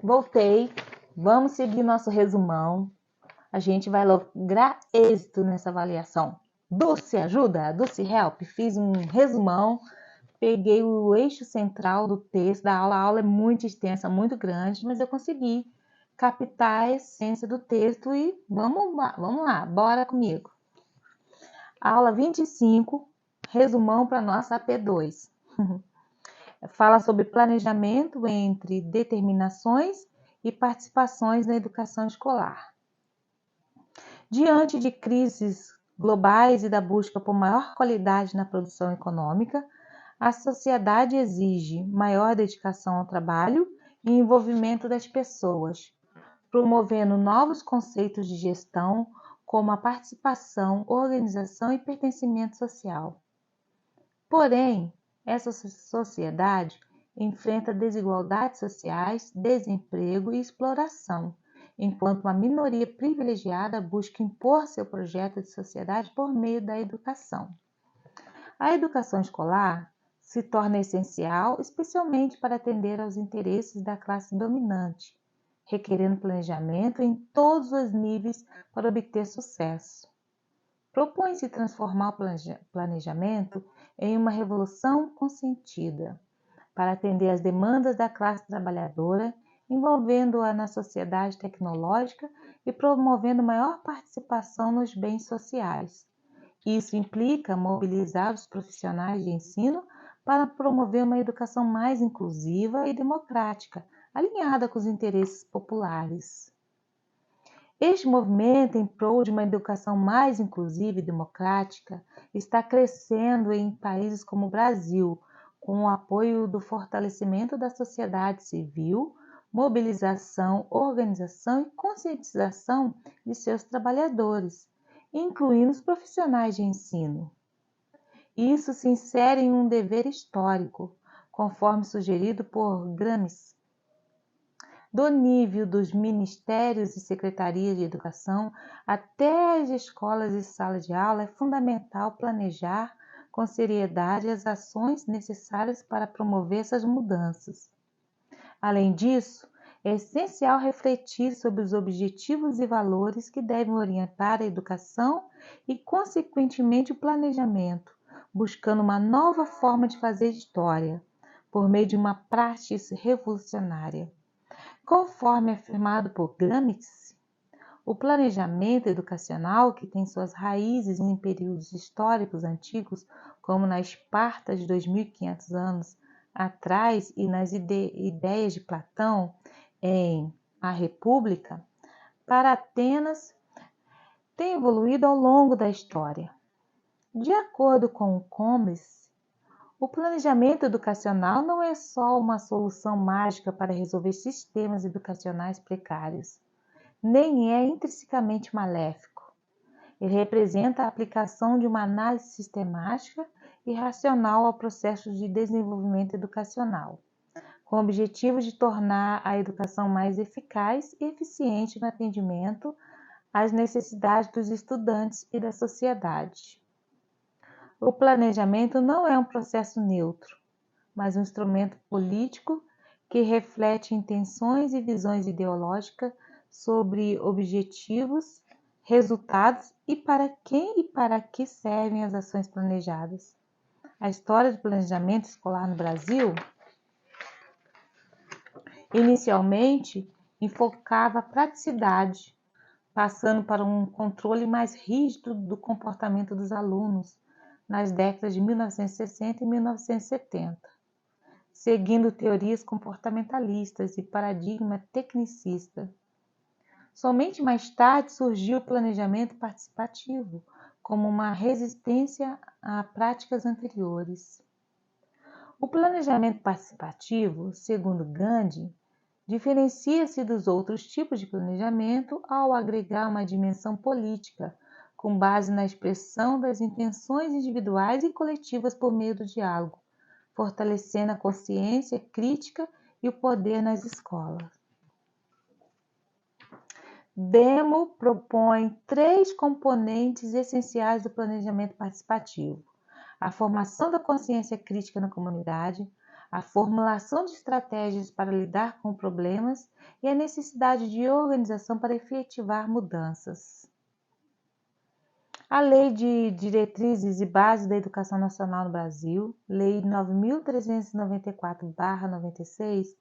Voltei. Vamos seguir nosso resumão. A gente vai lograr êxito nessa avaliação. Dulce ajuda? Dulce help? Fiz um resumão. Peguei o eixo central do texto da aula. A aula é muito extensa, muito grande, mas eu consegui captar a essência do texto e vamos lá, bora comigo. Aula 25, resumão para nossa AP2. Fala sobre planejamento entre determinações e participações na educação escolar. Diante de crises globais e da busca por maior qualidade na produção econômica, a sociedade exige maior dedicação ao trabalho e envolvimento das pessoas, promovendo novos conceitos de gestão, como a participação, organização e pertencimento social. Porém, essa sociedade enfrenta desigualdades sociais, desemprego e exploração, enquanto uma minoria privilegiada busca impor seu projeto de sociedade por meio da educação. A educação escolar se torna essencial, especialmente para atender aos interesses da classe dominante, requerendo planejamento em todos os níveis para obter sucesso. Propõe-se transformar o planejamento em uma revolução consentida, para atender às demandas da classe trabalhadora, envolvendo-a na sociedade tecnológica e promovendo maior participação nos bens sociais. Isso implica mobilizar os profissionais de ensino para promover uma educação mais inclusiva e democrática, alinhada com os interesses populares. Este movimento em prol de uma educação mais inclusiva e democrática está crescendo em países como o Brasil, com o apoio do fortalecimento da sociedade civil, mobilização, organização e conscientização de seus trabalhadores, incluindo os profissionais de ensino. Isso se insere em um dever histórico, conforme sugerido por Gramsci. Do nível dos ministérios e secretarias de educação até as escolas e salas de aula, é fundamental planejar com seriedade as ações necessárias para promover essas mudanças. Além disso, é essencial refletir sobre os objetivos e valores que devem orientar a educação e, consequentemente, o planejamento, buscando uma nova forma de fazer história, por meio de uma prática revolucionária. Conforme afirmado por Gramsci, o planejamento educacional, que tem suas raízes em períodos históricos antigos, como na Esparta de 2.500 anos atrás e nas ideias de Platão em A República, para Atenas, tem evoluído ao longo da história. De acordo com Gramsci, o planejamento educacional não é só uma solução mágica para resolver sistemas educacionais precários, nem é intrinsecamente maléfico. Ele representa a aplicação de uma análise sistemática e racional ao processo de desenvolvimento educacional, com o objetivo de tornar a educação mais eficaz e eficiente no atendimento às necessidades dos estudantes e da sociedade. O planejamento não é um processo neutro, mas um instrumento político que reflete intenções e visões ideológicas sobre objetivos, resultados e para quem e para que servem as ações planejadas. A história do planejamento escolar no Brasil inicialmente enfocava a praticidade, passando para um controle mais rígido do comportamento dos alunos nas décadas de 1960 e 1970, seguindo teorias comportamentalistas e paradigma tecnicista. Somente mais tarde surgiu o planejamento participativo, como uma resistência a práticas anteriores. O planejamento participativo, segundo Gandhi, diferencia-se dos outros tipos de planejamento ao agregar uma dimensão política, com base na expressão das intenções individuais e coletivas por meio do diálogo, fortalecendo a consciência crítica e o poder nas escolas. Demo propõe 3 componentes essenciais do planejamento participativo: a formação da consciência crítica na comunidade, a formulação de estratégias para lidar com problemas e a necessidade de organização para efetivar mudanças. A Lei de Diretrizes e Bases da Educação Nacional no Brasil, Lei 9.394/96,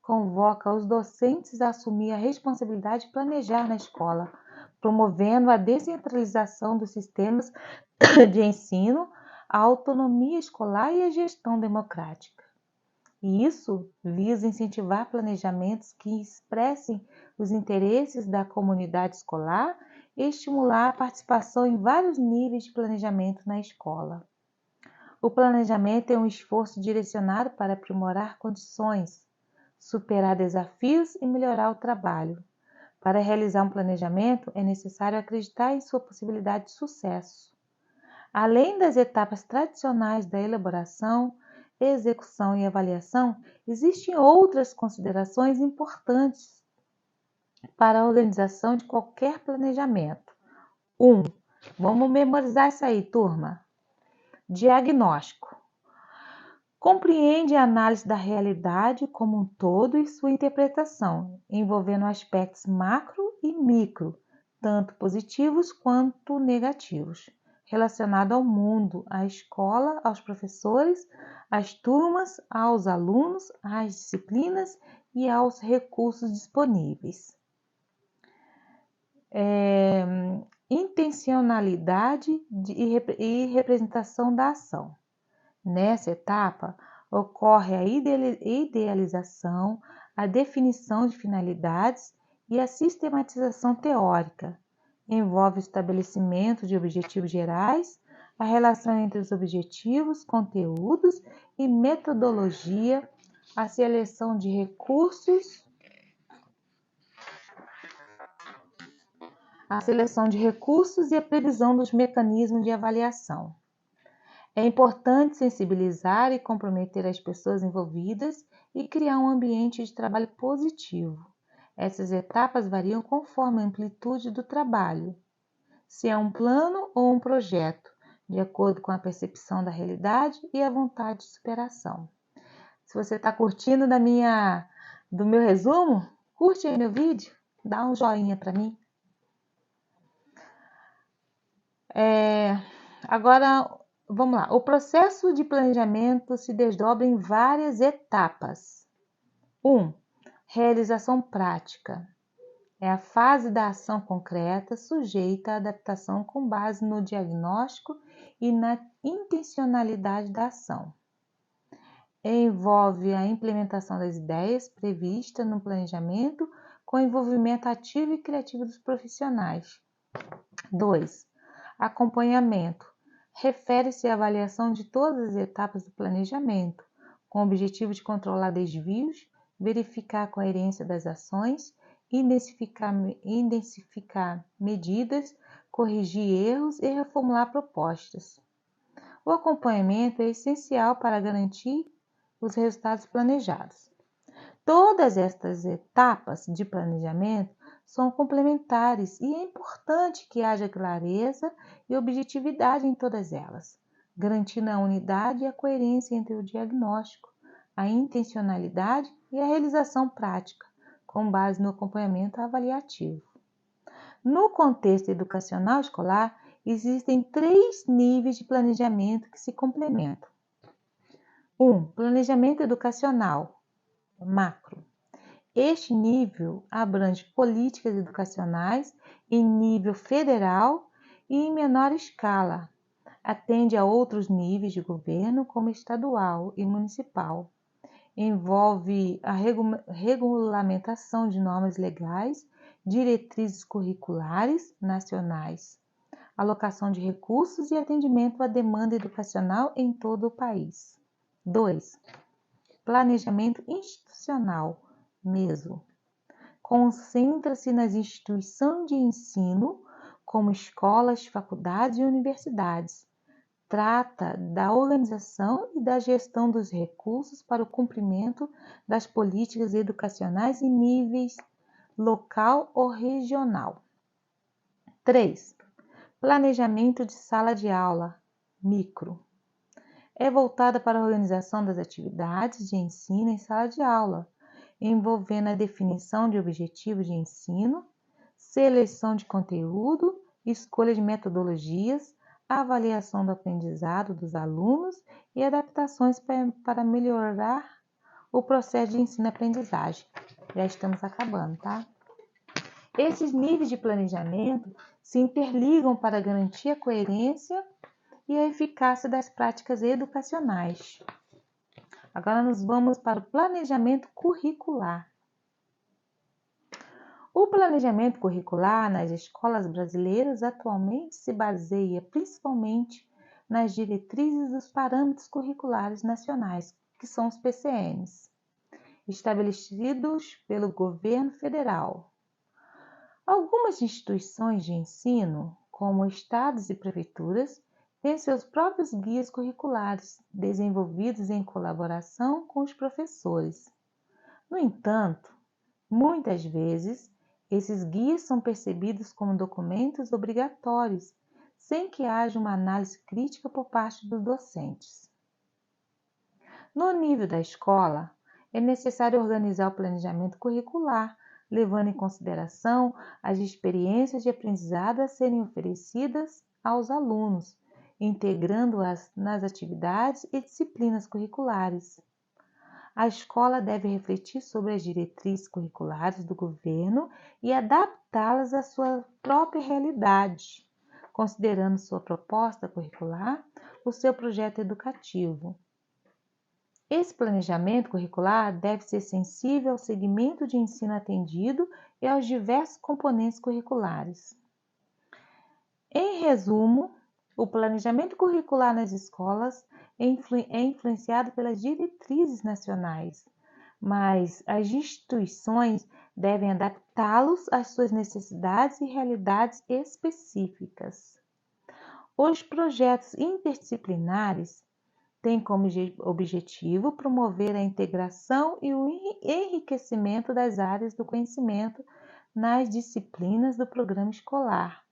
convoca os docentes a assumir a responsabilidade de planejar na escola, promovendo a descentralização dos sistemas de ensino, a autonomia escolar e a gestão democrática. E isso visa incentivar planejamentos que expressem os interesses da comunidade escolar e estimular a participação em vários níveis de planejamento na escola. O planejamento é um esforço direcionado para aprimorar condições, superar desafios e melhorar o trabalho. Para realizar um planejamento, é necessário acreditar em sua possibilidade de sucesso. Além das etapas tradicionais da elaboração, execução e avaliação, existem outras considerações importantes para a organização de qualquer planejamento. 1. Vamos memorizar isso aí, turma. Diagnóstico. Compreende a análise da realidade como um todo e sua interpretação, envolvendo aspectos macro e micro, tanto positivos quanto negativos, relacionado ao mundo, à escola, aos professores, às turmas, aos alunos, às disciplinas e aos recursos disponíveis. Intencionalidade e representação da ação. Nessa etapa, ocorre a idealização, a definição de finalidades e a sistematização teórica. Envolve o estabelecimento de objetivos gerais, a relação entre os objetivos, conteúdos e metodologia, a seleção de recursos, e a previsão dos mecanismos de avaliação. É importante sensibilizar e comprometer as pessoas envolvidas e criar um ambiente de trabalho positivo. Essas etapas variam conforme a amplitude do trabalho, se é um plano ou um projeto, de acordo com a percepção da realidade e a vontade de superação. Se você está curtindo do meu resumo, curte aí meu vídeo, dá um joinha para mim. Agora, vamos lá. O processo de planejamento se desdobra em várias etapas. 1. Realização prática. É a fase da ação concreta sujeita à adaptação com base no diagnóstico e na intencionalidade da ação. Envolve a implementação das ideias previstas no planejamento com envolvimento ativo e criativo dos profissionais. 2. Acompanhamento. Refere-se à avaliação de todas as etapas do planejamento, com o objetivo de controlar desvios, verificar a coerência das ações, identificar medidas, corrigir erros e reformular propostas. O acompanhamento é essencial para garantir os resultados planejados. Todas estas etapas de planejamento são complementares e é importante que haja clareza e objetividade em todas elas, garantindo a unidade e a coerência entre o diagnóstico, a intencionalidade e a realização prática, com base no acompanhamento avaliativo. No contexto educacional escolar, existem 3 níveis de planejamento que se complementam. 1. Planejamento educacional, macro. Este nível abrange políticas educacionais em nível federal e em menor escala. Atende a outros níveis de governo, como estadual e municipal. Envolve a regulamentação de normas legais, diretrizes curriculares nacionais, alocação de recursos e atendimento à demanda educacional em todo o país. 2. Planejamento institucional, MESO. Concentra-se nas instituições de ensino, como escolas, faculdades e universidades. Trata da organização e da gestão dos recursos para o cumprimento das políticas educacionais em níveis local ou regional. 3. Planejamento de sala de aula, micro. é voltada para a organização das atividades de ensino em sala de aula, envolvendo a definição de objetivos de ensino, seleção de conteúdo, escolha de metodologias, avaliação do aprendizado dos alunos e adaptações para melhorar o processo de ensino-aprendizagem. Já estamos acabando, tá? Esses níveis de planejamento se interligam para garantir a coerência e a eficácia das práticas educacionais. Agora nós vamos para o planejamento curricular. O planejamento curricular nas escolas brasileiras atualmente se baseia principalmente nas diretrizes dos parâmetros curriculares nacionais, que são os PCNs, estabelecidos pelo governo federal. Algumas instituições de ensino, como estados e prefeituras, têm seus próprios guias curriculares, desenvolvidos em colaboração com os professores. No entanto, muitas vezes, esses guias são percebidos como documentos obrigatórios, sem que haja uma análise crítica por parte dos docentes. No nível da escola, é necessário organizar o planejamento curricular, levando em consideração as experiências de aprendizado a serem oferecidas aos alunos, integrando-as nas atividades e disciplinas curriculares. A escola deve refletir sobre as diretrizes curriculares do governo e adaptá-las à sua própria realidade, considerando sua proposta curricular, o seu projeto educativo. Esse planejamento curricular deve ser sensível ao segmento de ensino atendido e aos diversos componentes curriculares. Em resumo, o planejamento curricular nas escolas é influenciado pelas diretrizes nacionais, mas as instituições devem adaptá-los às suas necessidades e realidades específicas. Os projetos interdisciplinares têm como objetivo promover a integração e o enriquecimento das áreas do conhecimento nas disciplinas do programa escolar,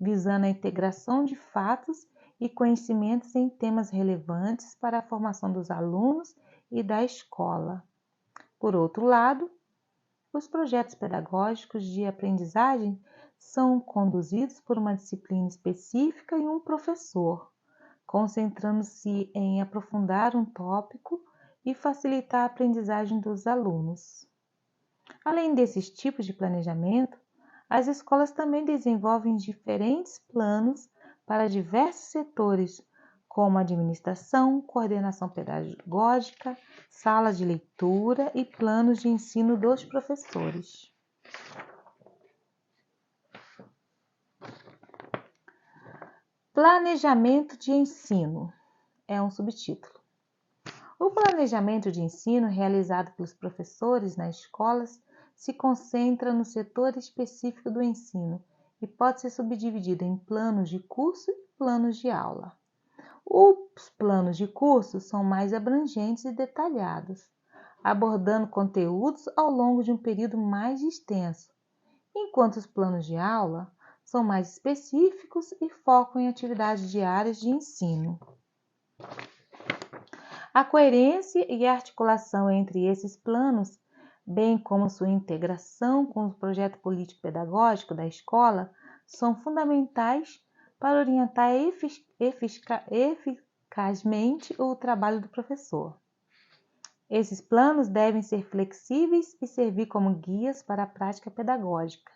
visando a integração de fatos e conhecimentos em temas relevantes para a formação dos alunos e da escola. Por outro lado, os projetos pedagógicos de aprendizagem são conduzidos por uma disciplina específica e um professor, concentrando-se em aprofundar um tópico e facilitar a aprendizagem dos alunos. Além desses tipos de planejamento, as escolas também desenvolvem diferentes planos para diversos setores, como administração, coordenação pedagógica, salas de leitura e planos de ensino dos professores. Planejamento de ensino é um subtítulo. O planejamento de ensino realizado pelos professores nas escolas se concentra no setor específico do ensino e pode ser subdividido em planos de curso e planos de aula. Os planos de curso são mais abrangentes e detalhados, abordando conteúdos ao longo de um período mais extenso, enquanto os planos de aula são mais específicos e focam em atividades diárias de ensino. A coerência e a articulação entre esses planos, bem como sua integração com o projeto político-pedagógico da escola, são fundamentais para orientar eficazmente o trabalho do professor. Esses planos devem ser flexíveis e servir como guias para a prática pedagógica,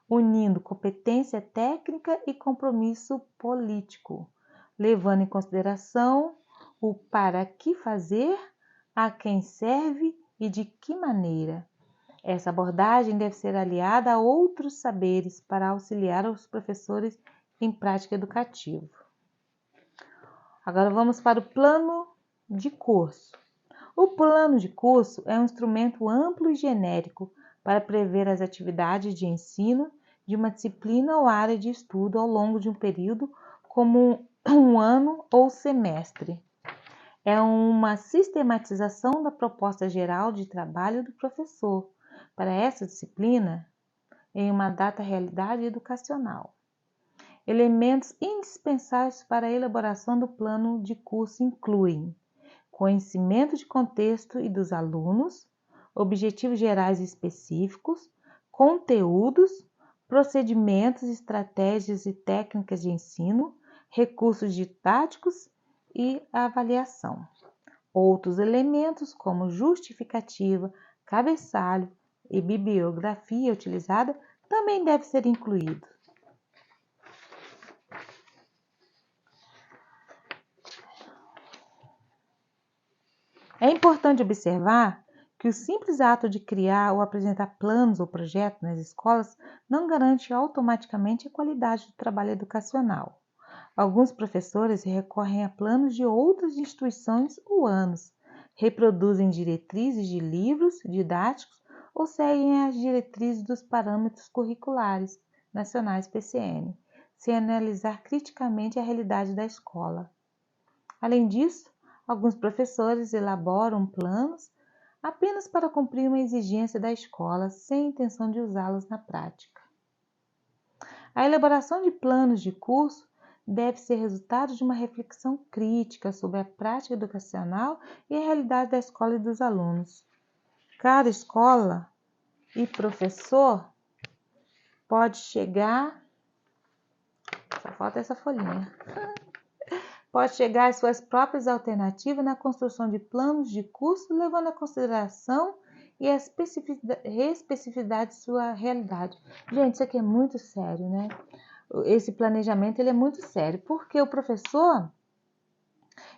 unindo competência técnica e compromisso político, levando em consideração o para que fazer, a quem serve e de que maneira. Essa abordagem deve ser aliada a outros saberes para auxiliar os professores em prática educativa. Agora vamos para o plano de curso. O plano de curso é um instrumento amplo e genérico para prever as atividades de ensino de uma disciplina ou área de estudo ao longo de um período, como um ano ou semestre. É uma sistematização da proposta geral de trabalho do professor para essa disciplina em uma data realidade educacional. Elementos indispensáveis para a elaboração do plano de curso incluem conhecimento de contexto e dos alunos, objetivos gerais e específicos, conteúdos, procedimentos, estratégias e técnicas de ensino, recursos didáticos e avaliação. Outros elementos, como justificativa, cabeçalho e bibliografia utilizada, também devem ser incluídos. É importante observar que o simples ato de criar ou apresentar planos ou projetos nas escolas não garante automaticamente a qualidade do trabalho educacional. Alguns professores recorrem a planos de outras instituições ou anos, reproduzem diretrizes de livros didáticos ou seguem as diretrizes dos parâmetros curriculares nacionais PCN, sem analisar criticamente a realidade da escola. Além disso, alguns professores elaboram planos apenas para cumprir uma exigência da escola, sem intenção de usá-los na prática. A elaboração de planos de curso deve ser resultado de uma reflexão crítica sobre a prática educacional e a realidade da escola e dos alunos. Cada escola e professor pode chegar... Só falta essa folhinha. Pode chegar às suas próprias alternativas na construção de planos de curso, levando em consideração e a especificidade de sua realidade. Gente, isso aqui é muito sério, né? Esse planejamento ele é muito sério, porque o professor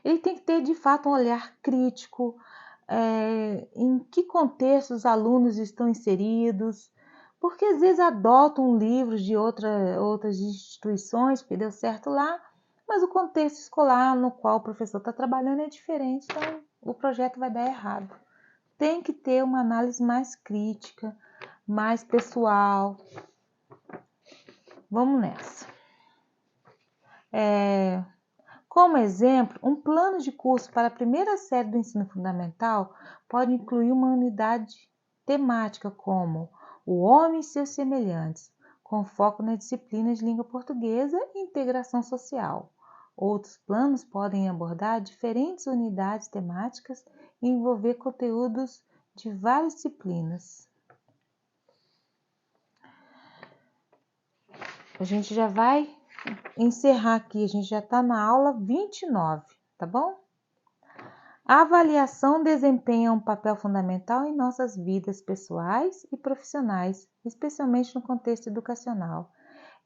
ele tem que ter, de fato, um olhar crítico, em que contexto os alunos estão inseridos, porque às vezes adotam livros de outras instituições, porque deu certo lá, mas o contexto escolar no qual o professor está trabalhando é diferente, então o projeto vai dar errado. Tem que ter uma análise mais crítica, mais pessoal. Vamos nessa. Como exemplo, um plano de curso para a primeira série do ensino fundamental pode incluir uma unidade temática como o homem e seus semelhantes, com foco na disciplina de língua portuguesa e integração social. Outros planos podem abordar diferentes unidades temáticas e envolver conteúdos de várias disciplinas. A gente já vai encerrar aqui, a gente já está na aula 29, tá bom? A avaliação desempenha um papel fundamental em nossas vidas pessoais e profissionais, especialmente no contexto educacional.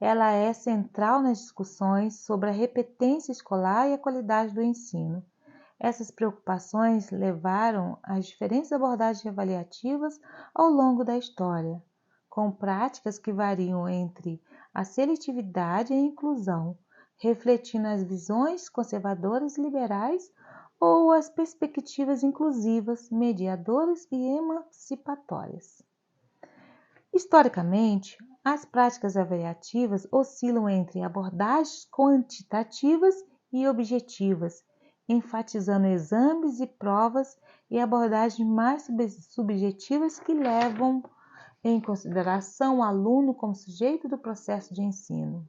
Ela é central nas discussões sobre a repetência escolar e a qualidade do ensino. Essas preocupações levaram às diferentes abordagens avaliativas ao longo da história, com práticas que variam entre a seletividade e a inclusão, refletindo as visões conservadoras e liberais ou as perspectivas inclusivas, mediadoras e emancipatórias. Historicamente, as práticas avaliativas oscilam entre abordagens quantitativas e objetivas, enfatizando exames e provas, e abordagens mais subjetivas que levam em consideração o aluno como sujeito do processo de ensino.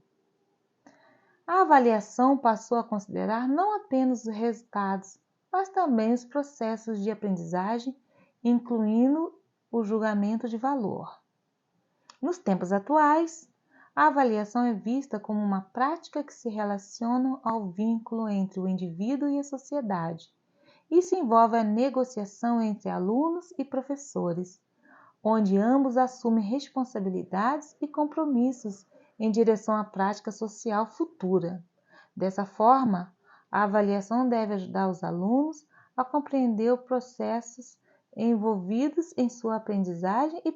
A avaliação passou a considerar não apenas os resultados, mas também os processos de aprendizagem, incluindo o julgamento de valor. Nos tempos atuais, a avaliação é vista como uma prática que se relaciona ao vínculo entre o indivíduo e a sociedade. Isso envolve a negociação entre alunos e professores, onde ambos assumem responsabilidades e compromissos em direção à prática social futura. Dessa forma, a avaliação deve ajudar os alunos a compreender os processos envolvidos em sua aprendizagem e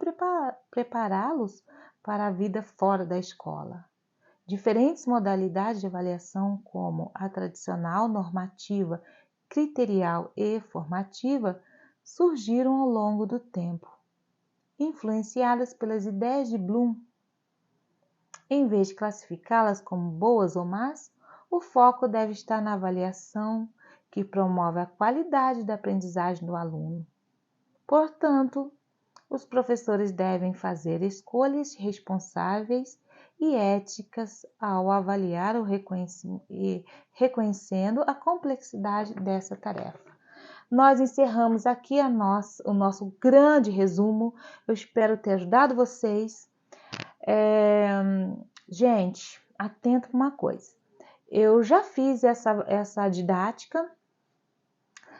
prepará-los para a vida fora da escola. Diferentes modalidades de avaliação, como a tradicional, normativa, criterial e formativa, surgiram ao longo do tempo, influenciadas pelas ideias de Bloom. Em vez de classificá-las como boas ou más, o foco deve estar na avaliação que promove a qualidade da aprendizagem do aluno. Portanto, os professores devem fazer escolhas responsáveis e éticas ao avaliar e reconhecendo a complexidade dessa tarefa. Nós encerramos aqui o nosso grande resumo. Eu espero ter ajudado vocês. Gente, atento para uma coisa. Eu já fiz essa didática,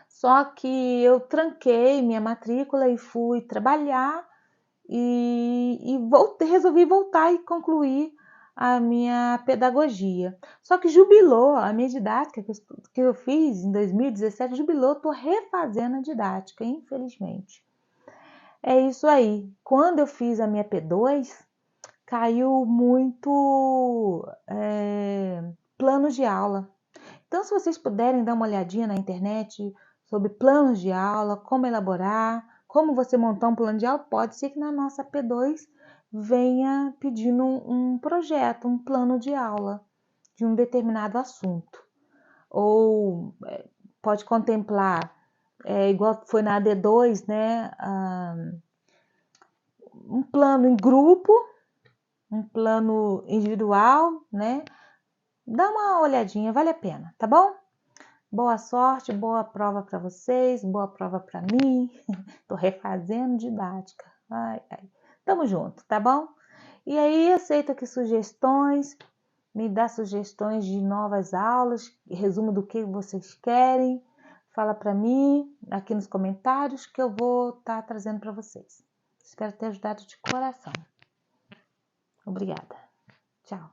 só que eu tranquei minha matrícula e fui trabalhar e resolvi voltar e concluir a minha pedagogia. Só que jubilou a minha didática que eu fiz em 2017, jubilou, estou refazendo a didática, infelizmente. É isso aí. Quando eu fiz a minha P2, caiu muito planos de aula. Então, se vocês puderem dar uma olhadinha na internet sobre planos de aula, como elaborar, como você montar um plano de aula, pode ser que na nossa P2 venha pedindo um projeto, um plano de aula de um determinado assunto. Ou pode contemplar, igual foi na AD2, né, um plano em grupo, um plano individual, né? Dá uma olhadinha, vale a pena, tá bom? Boa sorte, boa prova para vocês, boa prova para mim. Tô refazendo didática. Ai. Tamo junto, tá bom? E aí, aceita aqui sugestões, me dá sugestões de novas aulas, resumo do que vocês querem. Fala para mim aqui nos comentários que eu vou estar trazendo para vocês. Espero ter ajudado de coração. Obrigada. Tchau.